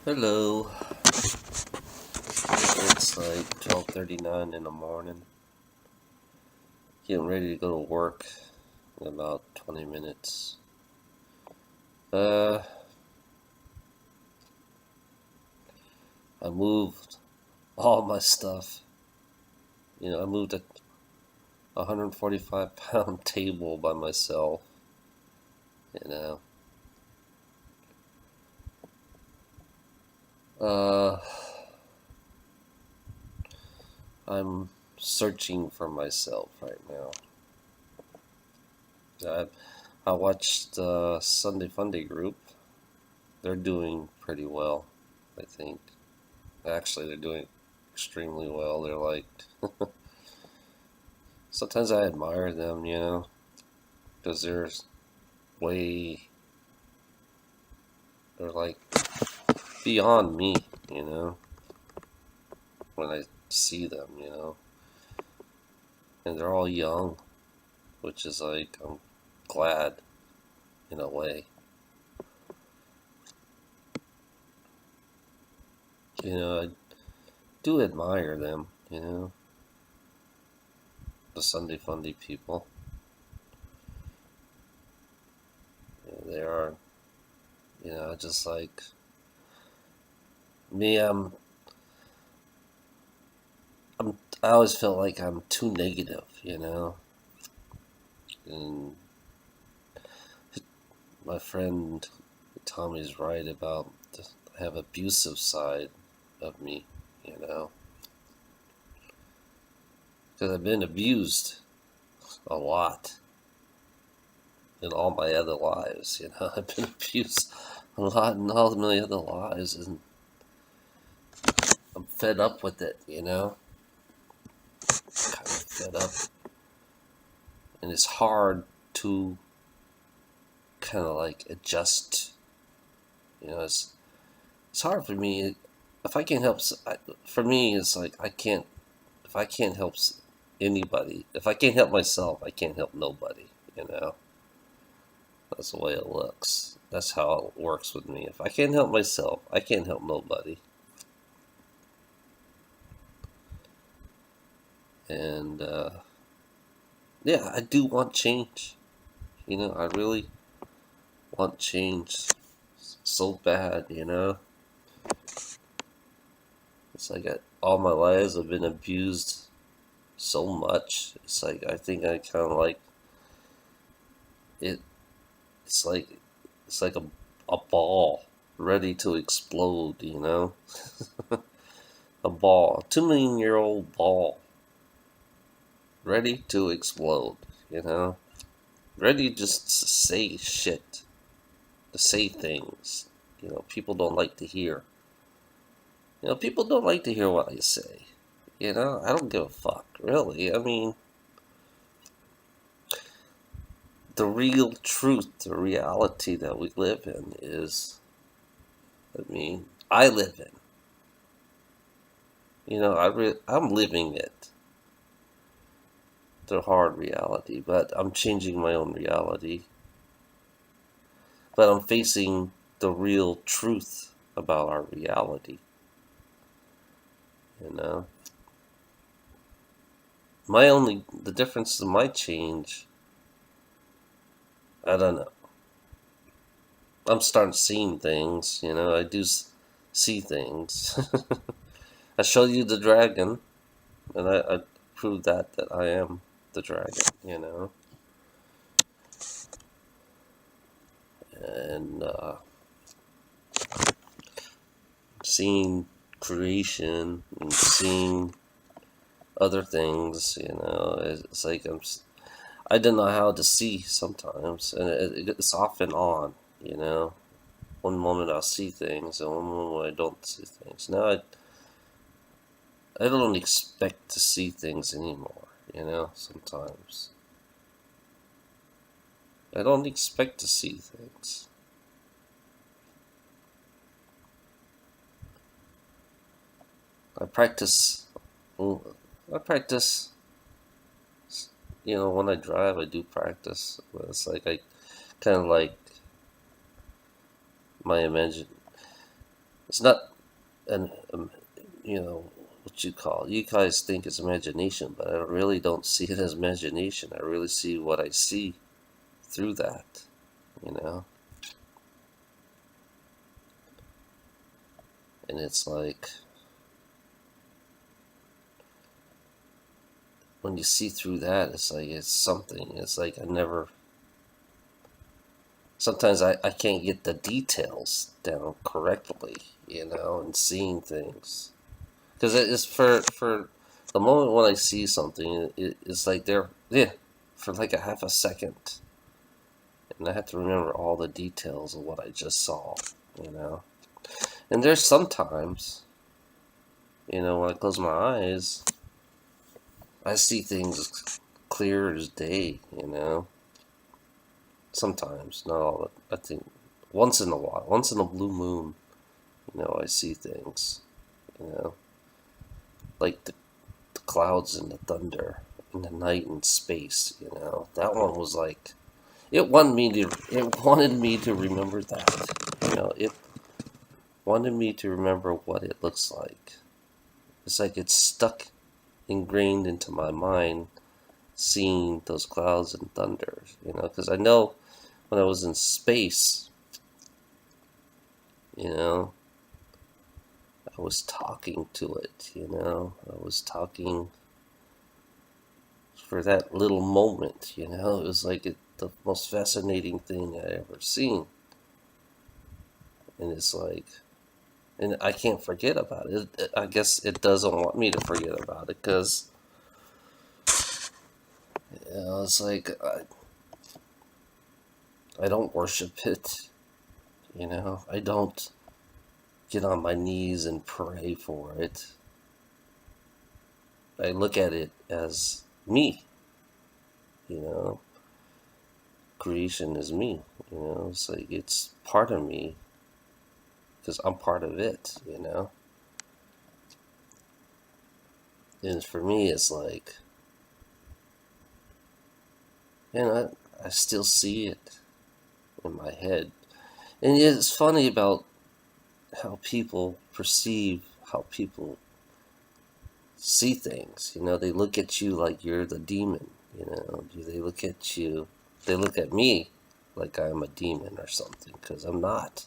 Hello. It's like 12:39 in the morning. Getting ready to go to work in about 20 minutes. Uh, I moved all my stuff. I moved a 145-pound table by myself. You know. Uh, I'm searching for myself right now. I I watched Sunday Funday Group. They're doing pretty well, I think. Actually, they're doing extremely well. They're like, sometimes I admire them, because way, they're like beyond me, you know, when I see them, and they're all young, which is like, I'm glad in a way. I do admire them, the Sunday Fundy people. They are, just like me. I always felt like I'm too negative, and my friend Tommy's right about I have abusive side of me, you know, because I've been abused a lot in all my other lives. I've been abused a lot in all my other lives, and I'm fed up with it. Kind of fed up, and it's hard to kind of like adjust. It's hard for me. If I can't help, for me, it's like I can't. If I can't help anybody, if I can't help myself, I can't help nobody. That's the way it looks. That's how it works with me. If I can't help myself, I can't help nobody. And yeah, I do want change. I really want change so bad. It's like all my lives I've been abused so much. It's like I think I kind of like it. It's like a ball ready to explode. A ball, a 2 million-year-old ball ready to explode, ready just to say shit, to say things, people don't like to hear. People don't like to hear what I say. I don't give a fuck, really. I mean, the real truth, the reality that we live in is, I live in. I'm living it. The hard reality, but I'm changing my own reality. But I'm facing the real truth about our reality. You know, the difference in my change, I don't know. I'm starting seeing things, I do see things. I showed you the dragon, and I proved that I am the dragon. And seeing creation and seeing other things, it's like I don't know how to see sometimes, and it's off and on, One moment I'll see things, and one moment I don't see things. Now I don't expect to see things anymore, sometimes. I don't expect to see things. I practice, I practice, when I drive, I do practice. But it's like I kind of like my imagine. It's not an what you call. You guys think it's imagination, but I really don't see it as imagination. I really see what I see through that. You know, and it's like when you see through that, it's like it's something. It's like I never. Sometimes I can't get the details down correctly, and seeing things. Because it's for the moment when I see something, it's like for like a half a second, and I have to remember all the details of what I just saw, you know. And there's sometimes, when I close my eyes, I see things clear as day, Sometimes, not all. I think once in a while, once in a blue moon, I see things, you know, like the clouds and the thunder and the night and space. That one was like it wanted me to remember that. It wanted me to remember what it looks like. It's like it's stuck, ingrained into my mind, seeing those clouds and thunders. Because I know when I was in space, I was talking to it. I was talking for that little moment. It was like the most fascinating thing I ever seen. And it's like, and I can't forget about it. I guess it doesn't want me to forget about it because, it's like I don't worship it. I don't get on my knees and pray for it. I look at it as me. Creation is me. It's like it's part of me because I'm part of it. And for me, it's like, I still see it in my head. And it's funny about how people perceive, how people see things. They look at you like you're the demon. They look at you, they look at me like I'm a demon or something, because I'm not.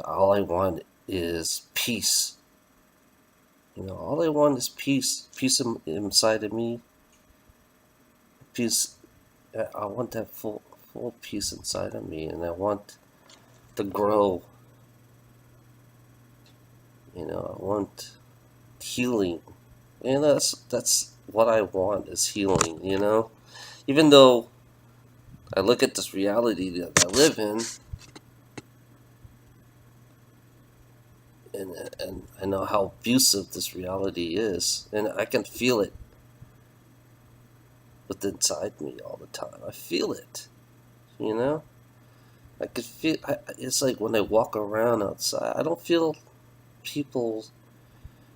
All I want is peace. All I want is peace. Peace inside of me. Peace. I want that full peace inside of me, and I want to grow. I want healing. And that's what I want is healing. Even though I look at this reality that I live in, and I know how abusive this reality is, and I can feel it within inside me all the time. I feel it, I could feel. It's like when I walk around outside, I don't feel people.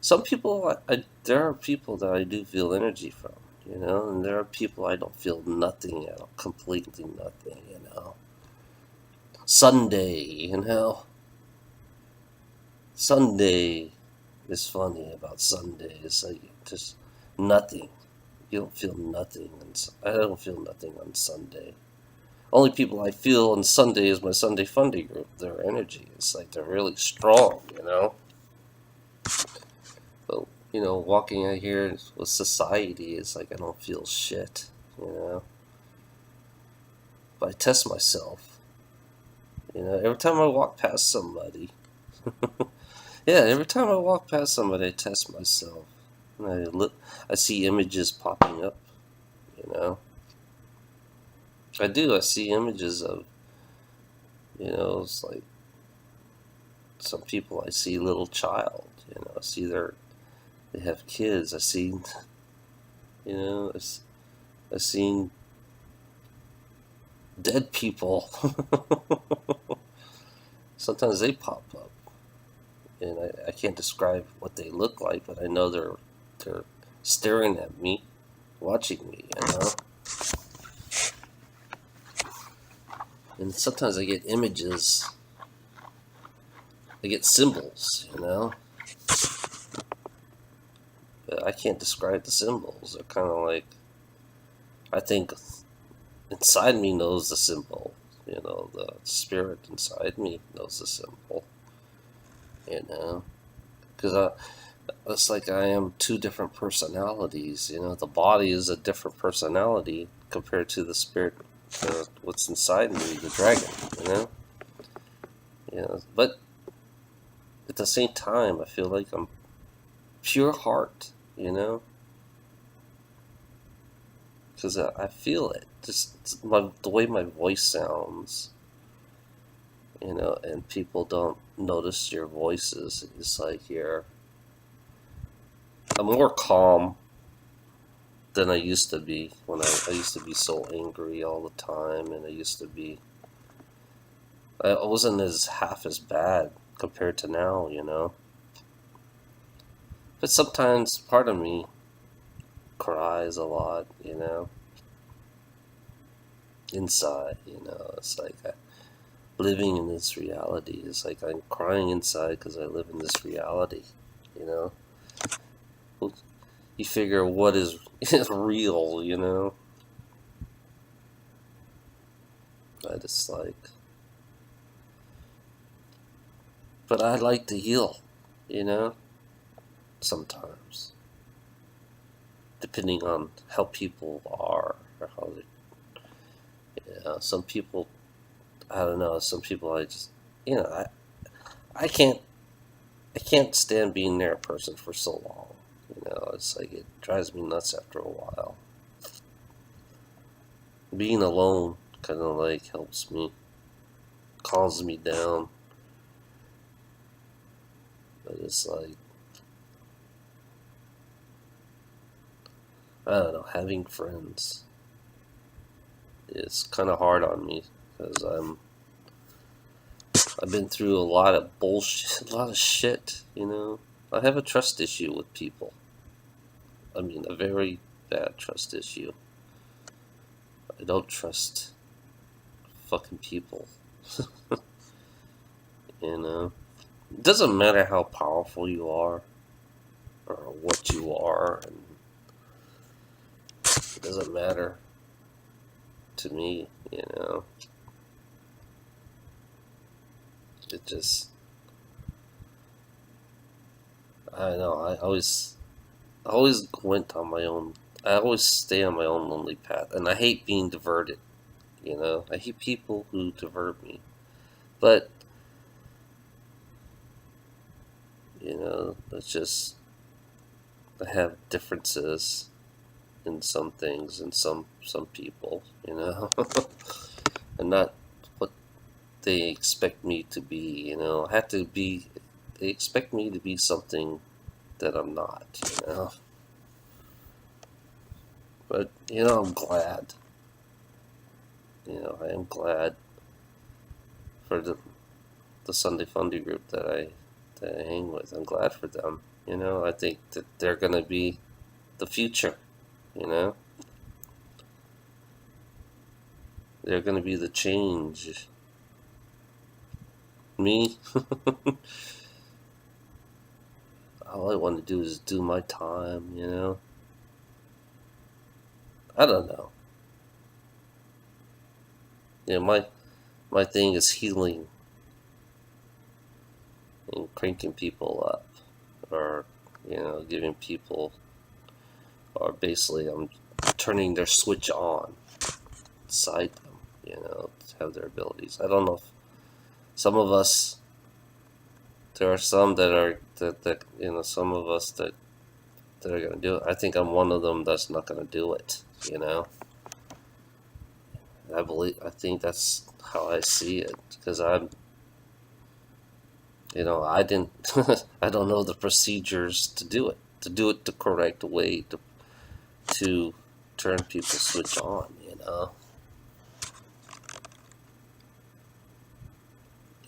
Some people, there are people that I do feel energy from, and there are people I don't feel nothing at all, completely nothing, Sunday, Sunday is funny about Sunday. It's like just nothing. You don't feel nothing. I don't feel nothing on Sunday. Only people I feel on Sunday is my Sunday Funday group. Their energy. It's like they're really strong, But, walking out here with society, it's like I don't feel shit, But I test myself. Every time I walk past somebody. Yeah, every time I walk past somebody, I test myself. And I see images popping up, I do. I see images of, it's like some people I see little child, I see they have kids. I see, I've seen dead people. Sometimes they pop up, and I can't describe what they look like, but I know they're staring at me, watching me, And sometimes I get images I get symbols, but I can't describe the symbols. They're kind of like, I think inside me knows the symbol. The spirit inside me knows the symbol. Because it's like I am two different personalities. The body is a different personality compared to the spirit, what's inside me, the dragon. But at the same time, I feel like I'm pure heart. Because I feel it. Just the way my voice sounds. And people don't notice your voices. It's like I'm more calm than I used to be when I used to be so angry all the time, and I wasn't half as bad compared to now. But sometimes part of me cries a lot, inside, it's like living in this reality. It's like I'm crying inside because I live in this reality, You figure what is real, I just but I like to heal, sometimes, depending on how people are, or how they, some people, I don't know, some people I just, I can't stand being near a person for so long. It's like it drives me nuts after a while. Being alone kind of like helps me, calms me down. But it's like, I don't know, having friends is kind of hard on me because I've been through a lot of bullshit, a lot of shit, I have a trust issue with people. I mean, a very bad trust issue. I don't trust fucking people. It doesn't matter how powerful you are or what you are, and it doesn't matter to me, It just, I don't know, I always went on my own. I always stay on my own lonely path, and I hate being diverted. I hate people who divert me. But it's just, I have differences in some things and some people, and not what they expect me to be. I have to be. They expect me to be something that I'm not. But I'm glad. I am glad for the Sunday Fundy group that I hang with. I'm glad for them. I think that they're gonna be the future. They're gonna be the change. Me, all I want to do is do my time. I don't know. My thing is healing and cranking people up, or giving people, or basically I'm turning their switch on inside them, to have their abilities. I don't know if some of us, there are some that are that some of us that are gonna do it. I think I'm one of them that's not gonna do it. I think that's how I see it, because I didn't, I don't know the procedures to do it the correct way to turn people's switch on.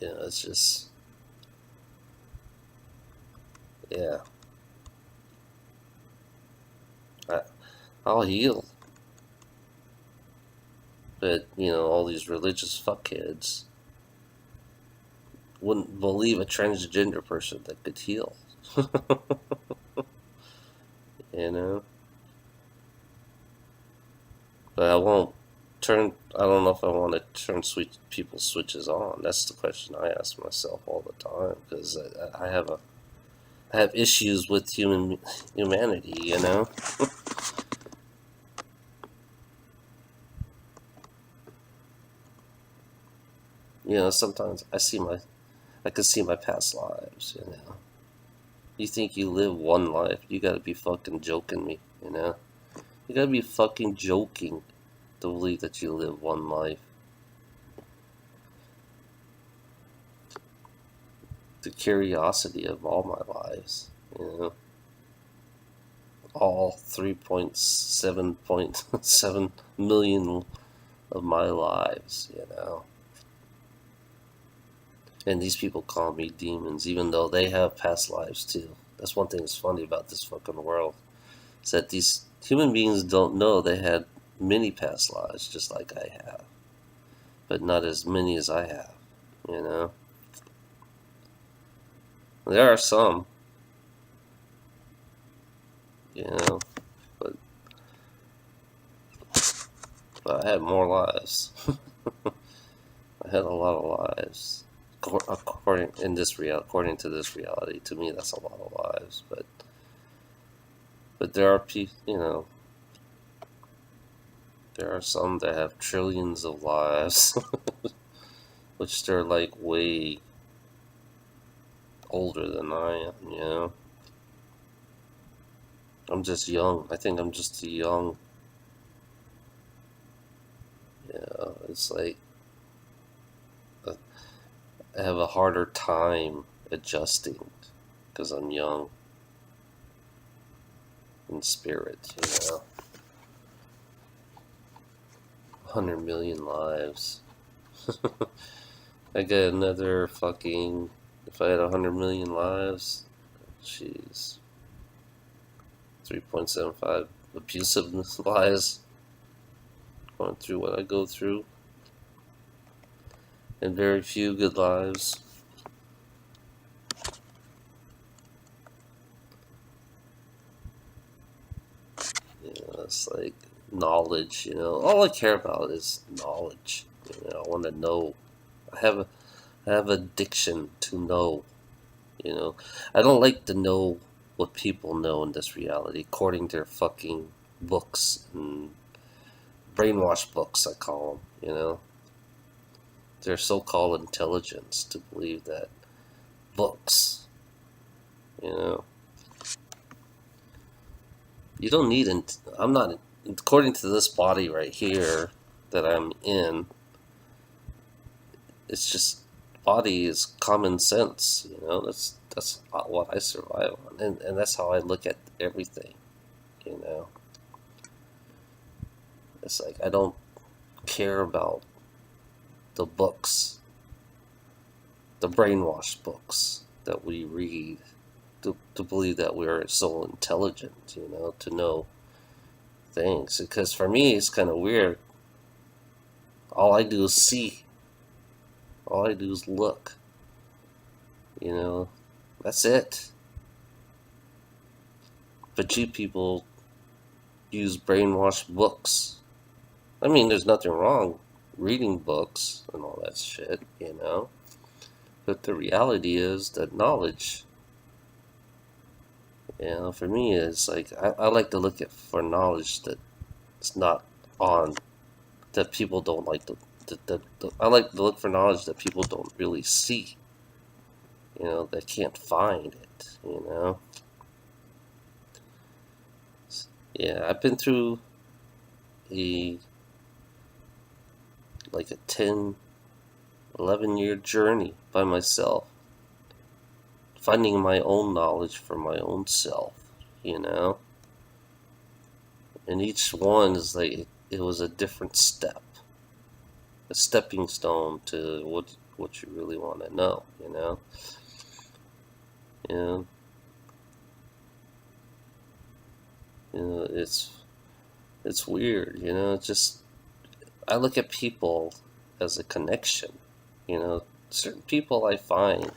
It's just, yeah. I'll heal, but all these religious fuckheads, wouldn't believe a transgender person that could heal. You know? But I won't turn. I don't know if I want to turn people's switches on. That's the question I ask myself all the time because I have issues with humanity. You know. You know. Sometimes I can see my past lives. You know. You think you live one life? You gotta be fucking joking me. You know. You gotta be fucking joking to believe that you live one life. The curiosity of all my lives, you know, all 3.7 million of my lives, you know. And these people call me demons, even though they have past lives too. That's one thing that's funny about this fucking world. Is that these human beings don't know they had many past lives, just like I have. But not as many as I have, you know. There are some, you know, but I had more lives. I had a lot of lives. According to this reality, to me, that's a lot of lives. But there are people, you know, there are some that have trillions of lives, which they're like way older than I am. You know, I'm just young. I think I'm just too young. Yeah, it's like I have a harder time adjusting because I'm young in spirit. You know, 100 million lives. I get another fucking. If I had 100 million lives, jeez, 3.75 abusive lives, going through what I go through, and very few good lives. You know, it's like knowledge. You know, all I care about is knowledge. You know, I want to know. I have addiction to know. You know, I don't like to know what people know in this reality according to their fucking books and brainwash books, I call them. You know, their so-called intelligence to believe that books. You know, you don't need. I'm not. According to this body right here that I'm in, it's just body is common sense. You know, that's what I survive on, and that's how I look at everything. You know, it's like I don't care about the books, the brainwashed books that we read to believe that we're so intelligent. You know, to know things. Because for me, it's kind of weird. All I do is see. All I do is look. You know, that's it. But you people use brainwashed books. I mean, there's nothing wrong reading books and all that shit, you know. But the reality is that knowledge, you know, for me is like I like to look at for knowledge that it's not on that people don't like to. I like to look for knowledge that people don't really see. You know, they can't find it. You know. Yeah, I've been through a like a 10, 11-year journey by myself, finding my own knowledge for my own self, you know? And each one is like, it was a different step, a stepping stone to what you really want to know, you know? And, you know, it's weird, you know, it's just, I look at people as a connection, you know, certain people I find,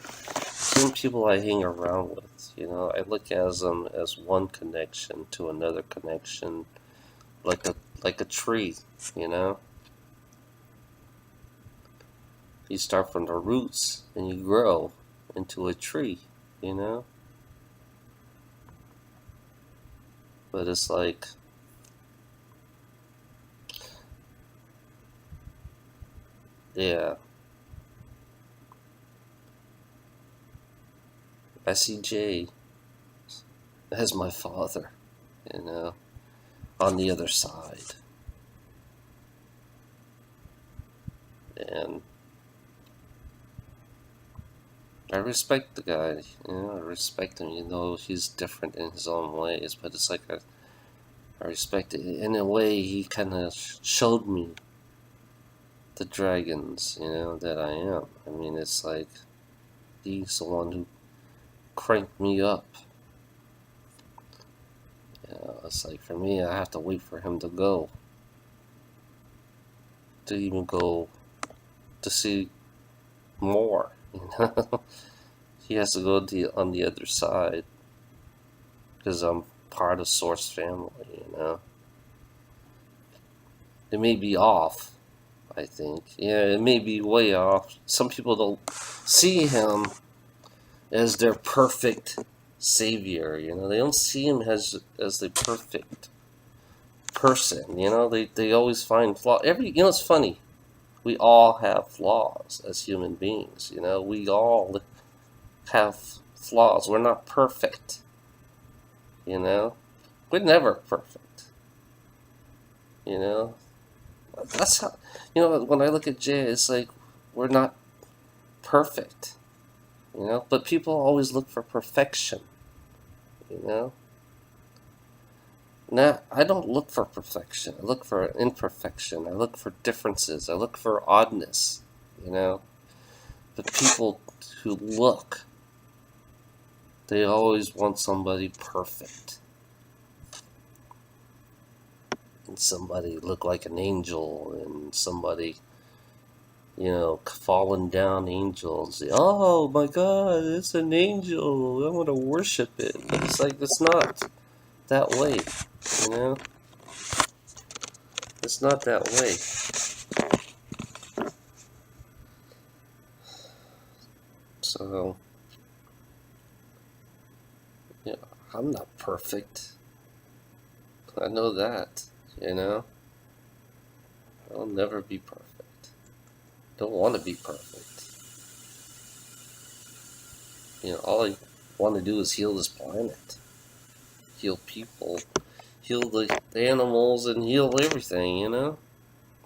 certain people I hang around with, I look at them as one connection to another connection, like a tree, you know. You start from the roots and you grow into a tree, you know. But it's like, yeah, I see Jay as my father, you know, on the other side. And I respect the guy, I respect him, he's different in his own ways, but it's like I respect it. In a way, he kind of showed me the dragons, that I am. I mean, it's like he's the one who cranked me up. It's like for me, I have to wait for him to go. To even go to see more, He has to go on the other side because I'm part of Source family, It may be off, I think. Yeah, it may be way off. Some people don't see him as their perfect savior, They don't see him as the perfect person, They always find flaws. It's funny. We all have flaws as human beings, We all have flaws. We're not perfect, We're never perfect, That's how, when I look at Jay, it's like we're not perfect, But people always look for perfection, Now, I don't look for perfection. I look for imperfection. I look for differences. I look for oddness, But people who look, they always want somebody perfect. And somebody look like an angel, and somebody, fallen down angel, and say, oh my God, it's an angel. I want to worship it. But it's like, it's not that way, It's not that way. So, I'm not perfect. I know that, I'll never be perfect. Don't want to be perfect. All I want to do is heal this planet. Heal people. Heal the animals and heal everything,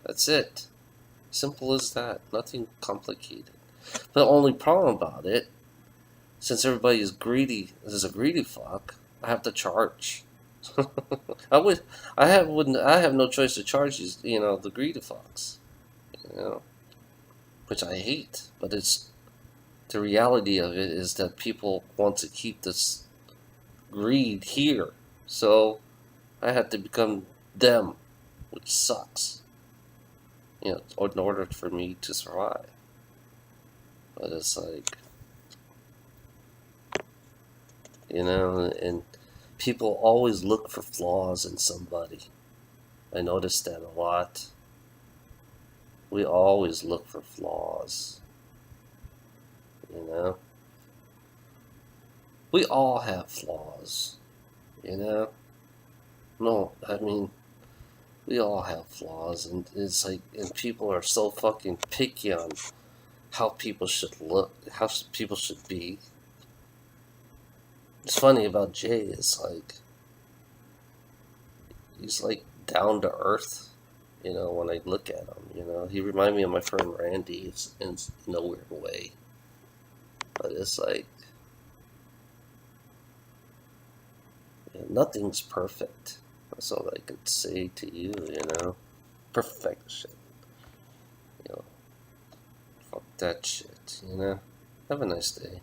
That's it. Simple as that. Nothing complicated. But the only problem about it, since everybody is greedy, is a greedy fuck, I have to charge. I have no choice to charge these, the greedy fucks, which I hate. But it's the reality of it is that people want to keep this greed here, so I have to become them, which sucks. In order for me to survive. But it's like, and people always look for flaws in somebody. I noticed that a lot. We always look for flaws. We all have flaws. No, I mean, we all have flaws, and it's like, and people are so fucking picky on how people should look, how people should be. It's funny about Jay is like, he's like down to earth, when I look at him, he reminds me of my friend Randy in a weird way. But it's like, nothing's perfect. That's all I could say to you, Perfection. Fuck that shit, Have a nice day.